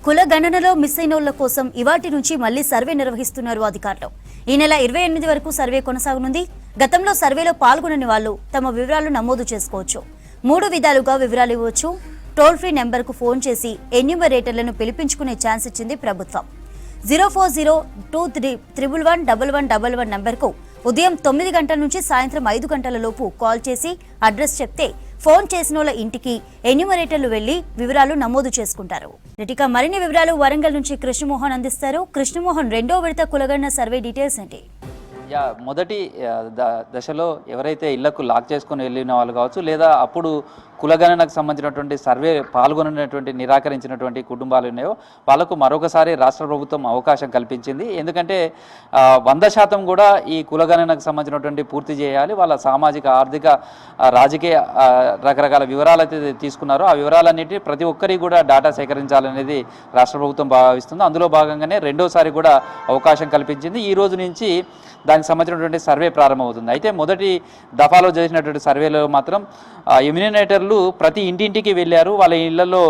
కుల గణనలో మిస్ అయినోళ్ల కోసం ఇవాటి నుంచి మళ్లీ సర్వే నిర్వహిస్తున్నారు అధికారులు. ఈ నెల 28 వరకు సర్వే కొనసాగనుంది. గతంలో సర్వేలో పాల్గొనని వాళ్లు తమ వివరాలు నమోదు చేసుకోవచ్చు. 3 విధాలుగా వివరాలు ఇవ్వచ్చు. టోల్ ఫ్రీ నెంబర్కు ఫోన్ చేసి ఎన్యూమరేటర్లను పిలిపించుకునే ఛాన్స్ ఇచ్చింది ప్రభుత్వం. 0402311111 నంబర్కు ఉదయం 9 గంటల నుంచి సాయంత్రం 5 గంటల లోపు కాల్ చేసి అడ్రస్ చెప్తే ఫోన్ చేసినోళ్ల ఇంటికి ఎన్యూమరేటర్లు వెళ్లి వివరాలు నమోదు చేసుకుంటారు. ఇక మరిన్ని వివరాలు వరంగల్ నుంచి కృష్ణమోహన్ అందిస్తారు. కృష్ణమోహన్, రెండో విడత కులగణన సర్వే డీటెయిల్స్ ఏంటి? మొదటి దశలో ఎవరైతే ఇళ్లకు లాక్ చేసుకుని వెళ్ళిన వాళ్ళు కావచ్చు, లేదా అప్పుడు కులగణనకు సంబంధించినటువంటి సర్వే పాల్గొనటువంటి నిరాకరించినటువంటి కుటుంబాలు ఉన్నాయో వాళ్ళకు మరొకసారి రాష్ట్ర ప్రభుత్వం అవకాశం కల్పించింది. ఎందుకంటే 100% కూడా ఈ కులగణనకు సంబంధించినటువంటి పూర్తి చేయాలి. వాళ్ళ సామాజిక, ఆర్థిక, రాజకీయ రకరకాల వివరాలు అయితే తీసుకున్నారో ఆ వివరాలన్నిటి ప్రతి ఒక్కరికి కూడా డేటా సేకరించాలనేది రాష్ట్ర ప్రభుత్వం భావిస్తుంది. అందులో భాగంగానే రెండోసారి కూడా అవకాశం కల్పించింది. ఈ రోజు నుంచి దానికి సంబంధించినటువంటి సర్వే ప్రారంభమవుతుంది. అయితే మొదటి దఫాలో చేసినటువంటి సర్వేలో మాత్రం ఎమ్యూనేటర్లు ప్రతి ఇంటింటికి వెళ్ళారు. వాళ్ళ ఇళ్లలో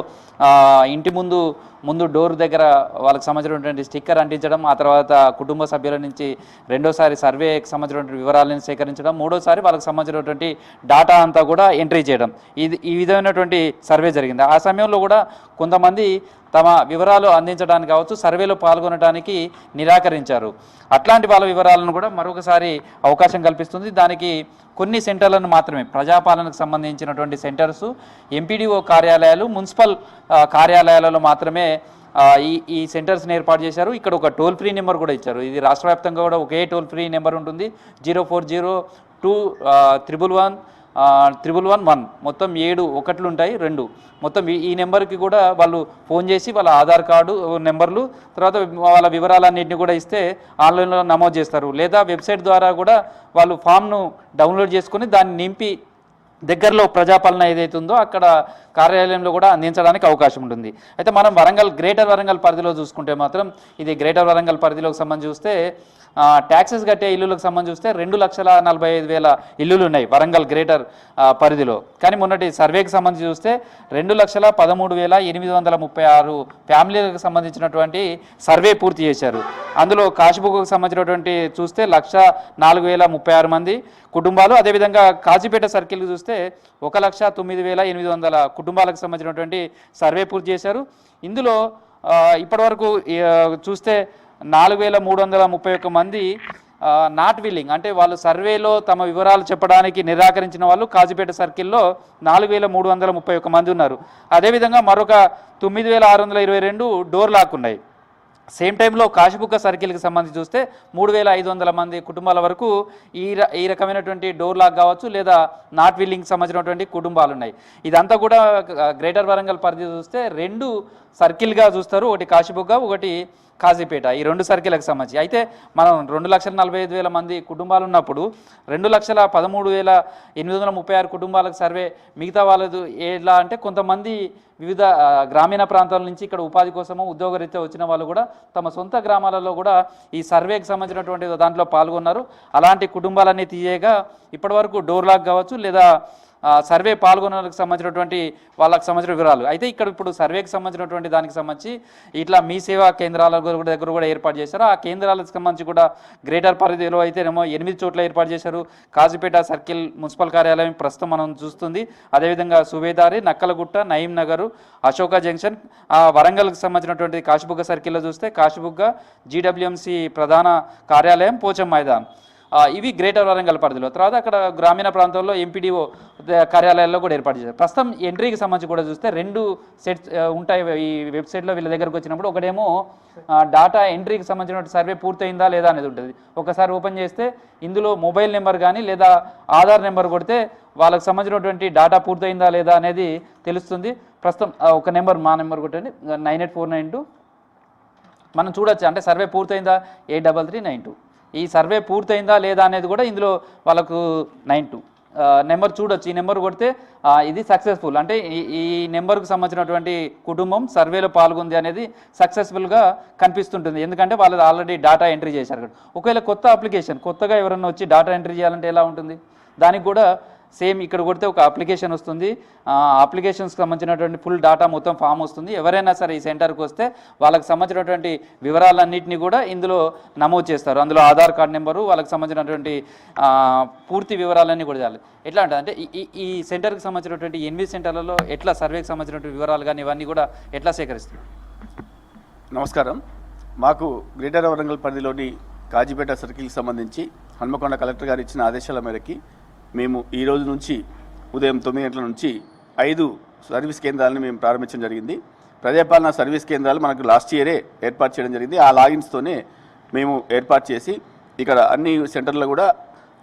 ఇంటి ముందు డోర్ దగ్గర వాళ్ళకి సంబంధించినటువంటి స్టిక్కర్ అంటించడం, ఆ తర్వాత కుటుంబ సభ్యుల నుంచి రెండోసారి సర్వేకి సంబంధించినటువంటి వివరాలను సేకరించడం, మూడోసారి వాళ్ళకి సంబంధించినటువంటి డేటా అంతా కూడా ఎంట్రీ చేయడం, ఈ విధమైనటువంటి సర్వే జరిగింది. ఆ సమయంలో కూడా కొంతమంది తమ వివరాలు అందించడానికి కావచ్చు, సర్వేలో పాల్గొనడానికి నిరాకరించారు. అట్లాంటి వాళ్ళ వివరాలను కూడా మరొకసారి అవకాశం కల్పిస్తుంది. దానికి కొన్ని సెంటర్లను మాత్రమే, ప్రజాపాలనకు సంబంధించినటువంటి సెంటర్సు, ఎంపీడీఓ కార్యాలయాలు, మున్సిపల్ కార్యాలయాలలో మాత్రమే ఈ సెంటర్స్ని ఏర్పాటు చేశారు. ఇక్కడ ఒక టోల్ ఫ్రీ నెంబర్ కూడా ఇచ్చారు. ఇది రాష్ట్ర వ్యాప్తంగా కూడా ఒకే టోల్ ఫ్రీ నెంబర్ ఉంటుంది. 0402211111 మొత్తం 7 ఒకట్లు ఉంటాయి, 2 మొత్తం ఈ నెంబర్కి కూడా వాళ్ళు ఫోన్ చేసి వాళ్ళ ఆధార్ కార్డు నెంబర్లు, తర్వాత వాళ్ళ వివరాలన్నింటినీ కూడా ఇస్తే ఆన్లైన్లో నమోదు చేస్తారు. లేదా వెబ్సైట్ ద్వారా కూడా వాళ్ళు ఫామ్ను డౌన్లోడ్ చేసుకొని దాన్ని నింపి దగ్గరలో ప్రజాపాలన ఏదైతే ఉందో అక్కడ కార్యాలయంలో కూడా అందించడానికి అవకాశం ఉంటుంది. అయితే మనం గ్రేటర్ వరంగల్ పరిధిలో చూసుకుంటే మాత్రం, ఇది గ్రేటర్ వరంగల్ పరిధిలోకి సంబంధించి చూస్తే ట్యాక్సెస్ కట్టే ఇల్లులకు సంబంధించి చూస్తే 2,45,000 ఇల్లులు ఉన్నాయి వరంగల్ గ్రేటర్ పరిధిలో. కానీ మొన్నటి సర్వేకి సంబంధించి చూస్తే 2,13,836 ఫ్యామిలీలకు సంబంధించినటువంటి సర్వే పూర్తి చేశారు. అందులో కాశీబుగ్గకు సంబంధించినటువంటి చూస్తే 1,04,036 మంది కుటుంబాలు. అదేవిధంగా కాజీపేట సర్కిల్కి చూస్తే 1,09,800 కుటుంబాలకు సంబంధించినటువంటి సర్వే పూర్తి చేశారు. ఇందులో ఇప్పటివరకు చూస్తే 4,331 మంది నాట్ విల్లింగ్, అంటే వాళ్ళు సర్వేలో తమ వివరాలు చెప్పడానికి నిరాకరించిన వాళ్ళు కాజీపేట సర్కిల్లో 4,331 మంది ఉన్నారు. అదేవిధంగా మరొక 9,622 డోర్ లాక్ ఉన్నాయి. సేమ్ టైంలో కాశీబుగ్గ సర్కిల్కి సంబంధించి చూస్తే 3,500 మంది కుటుంబాల వరకు ఈ రకమైనటువంటి డోర్ లాక్ కావచ్చు, లేదా నాట్ విల్లింగ్ సంబంధించినటువంటి కుటుంబాలు ఉన్నాయి. ఇదంతా కూడా గ్రేటర్ వరంగల్ పరిధి చూస్తే 2 సర్కిల్గా చూస్తారు, ఒకటి కాశీబుగ్గ, ఒకటి కాజీపేట, ఈ 2 సర్కిల్కి సంబంధించి. అయితే మనం 2,45,000 మంది కుటుంబాలు ఉన్నప్పుడు 2,13,836 కుటుంబాలకు సర్వే, మిగతా వాళ్ళది ఎలా అంటే కొంతమంది వివిధ గ్రామీణ ప్రాంతాల నుంచి ఇక్కడ ఉపాధి కోసమో ఉద్యోగరీత్యా వచ్చిన వాళ్ళు కూడా తమ సొంత గ్రామాలలో కూడా ఈ సర్వేకి సంబంధించినటువంటి దాంట్లో పాల్గొన్నారు. అలాంటి కుటుంబాలన్నీ తీయగా ఇప్పటివరకు డోర్ లాక్ కావచ్చు, లేదా సర్వే పాల్గొనడానికి సంబంధించినటువంటి వాళ్ళకి సంబంధించిన వివరాలు. అయితే ఇక్కడ ఇప్పుడు సర్వేకి సంబంధించినటువంటి దానికి సంబంధించి ఇట్లా మీ సేవా కేంద్రాల దగ్గర కూడా ఏర్పాటు చేశారు. ఆ కేంద్రాలకు సంబంధించి కూడా గ్రేటర్ పరిధిలో అయితేనేమో 8 చోట్ల ఏర్పాటు చేశారు. కాజీపేట సర్కిల్ మున్సిపల్ కార్యాలయం ప్రస్తుతం మనం చూస్తుంది. అదేవిధంగా సుబేదారి, నక్కలగుట్ట, నయీం నగరు, అశోక జంక్షన్, వరంగల్కి సంబంధించినటువంటి కాశీబుగ్గ సర్కిల్లో చూస్తే కాశీబుగ్గ, జీడబ్ల్యూఎంసీ ప్రధాన కార్యాలయం, పోచం మైదాన్, ఇవి గ్రేటర్ వరంగల్ పరిధిలో. తర్వాత అక్కడ గ్రామీణ ప్రాంతాల్లో ఎంపీడీఓ కార్యాలయాల్లో కూడా ఏర్పాటు చేశారు. ప్రస్తుతం ఎంట్రీకి సంబంధించి కూడా చూస్తే 2 సెట్స్ ఉంటాయి ఈ వెబ్సైట్లో వీళ్ళ దగ్గరకు వచ్చినప్పుడు. ఒకటేమో డాటా ఎంట్రీకి సంబంధించిన సర్వే పూర్తయిందా లేదా అనేది ఉంటుంది. ఒకసారి ఓపెన్ చేస్తే ఇందులో మొబైల్ నెంబర్ కానీ లేదా ఆధార్ నెంబర్ కొడితే వాళ్ళకి సంబంధించినటువంటి డాటా పూర్తయిందా లేదా అనేది తెలుస్తుంది. ప్రస్తుతం ఒక నెంబర్, మా నెంబర్ కొట్టండి, 98492 మనం చూడొచ్చు. అంటే సర్వే పూర్తయిందా 83392, ఈ సర్వే పూర్తయిందా లేదా అనేది కూడా ఇందులో వాళ్ళకు 92 నెంబర్ చూడొచ్చు. ఈ నెంబర్ కొడితే ఇది సక్సెస్ఫుల్, అంటే ఈ నెంబర్కు సంబంధించినటువంటి కుటుంబం సర్వేలో పాల్గొంది అనేది సక్సెస్ఫుల్గా కనిపిస్తుంటుంది. ఎందుకంటే వాళ్ళు ఆల్రెడీ డేటా ఎంట్రీ చేశారు. ఒకవేళ కొత్త అప్లికేషన్, కొత్తగా ఎవరన్నా వచ్చి డేటా ఎంట్రీ చేయాలంటే ఎలా ఉంటుంది, దానికి కూడా సేమ్ ఇక్కడ కొడితే ఒక అప్లికేషన్ వస్తుంది. అప్లికేషన్స్కి సంబంధించినటువంటి ఫుల్ డాటా మొత్తం ఫామ్ వస్తుంది. ఎవరైనా సరే ఈ సెంటర్కి వస్తే వాళ్ళకి సంబంధించినటువంటి వివరాలన్నింటినీ కూడా ఇందులో నమోదు చేస్తారు. అందులో ఆధార్ కార్డు నెంబరు, వాళ్ళకి సంబంధించినటువంటి పూర్తి వివరాలన్నీ కూడా చేయాలి. ఎట్లా అంటే ఈ సెంటర్కి సంబంధించినటువంటి 8 సెంటర్లలో ఎట్లా సర్వేకి సంబంధించినటువంటి వివరాలు కానీ ఇవన్నీ కూడా ఎట్లా సేకరిస్తారు? నమస్కారం. మాకు గ్రేటర్ వరంగల్ పరిధిలోని కాజీపేట సర్కిల్కి సంబంధించి హన్మకొండ కలెక్టర్ గారు ఇచ్చిన ఆదేశాల మేరకి మేము ఈ రోజు నుంచి ఉదయం 9 గంటల నుంచి 5 సర్వీస్ కేంద్రాలను మేము ప్రారంభించడం జరిగింది. ప్రజాపాలన సర్వీస్ కేంద్రాలు మనకు లాస్ట్ ఇయరే ఏర్పాటు చేయడం జరిగింది. ఆ లాగిన్స్తోనే మేము ఏర్పాటు చేసి ఇక్కడ అన్ని సెంటర్లో కూడా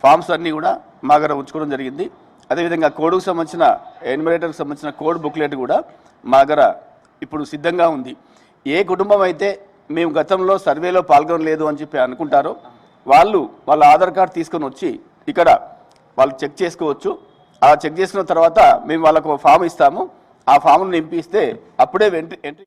ఫామ్స్ అన్నీ కూడా మా దగ్గర ఉంచుకోవడం జరిగింది. అదేవిధంగా కోడ్కు సంబంధించిన ఎన్యుమరేటర్కి సంబంధించిన కోడ్ బుక్లెట్ కూడా మా దగ్గర ఇప్పుడు సిద్ధంగా ఉంది. ఏ కుటుంబం అయితే మేము గతంలో సర్వేలో పాల్గొనలేదు అని చెప్పి అనుకుంటారో వాళ్ళు వాళ్ళ ఆధార్ కార్డు తీసుకొని వచ్చి ఇక్కడ వాళ్ళు చెక్ చేసుకోవచ్చు. ఆ చెక్ చేసుకున్న తర్వాత మేము వాళ్ళకు ఫామ్ ఇస్తాము. ఆ ఫామ్ను నింపిస్తే అప్పుడే ఎంట్రీ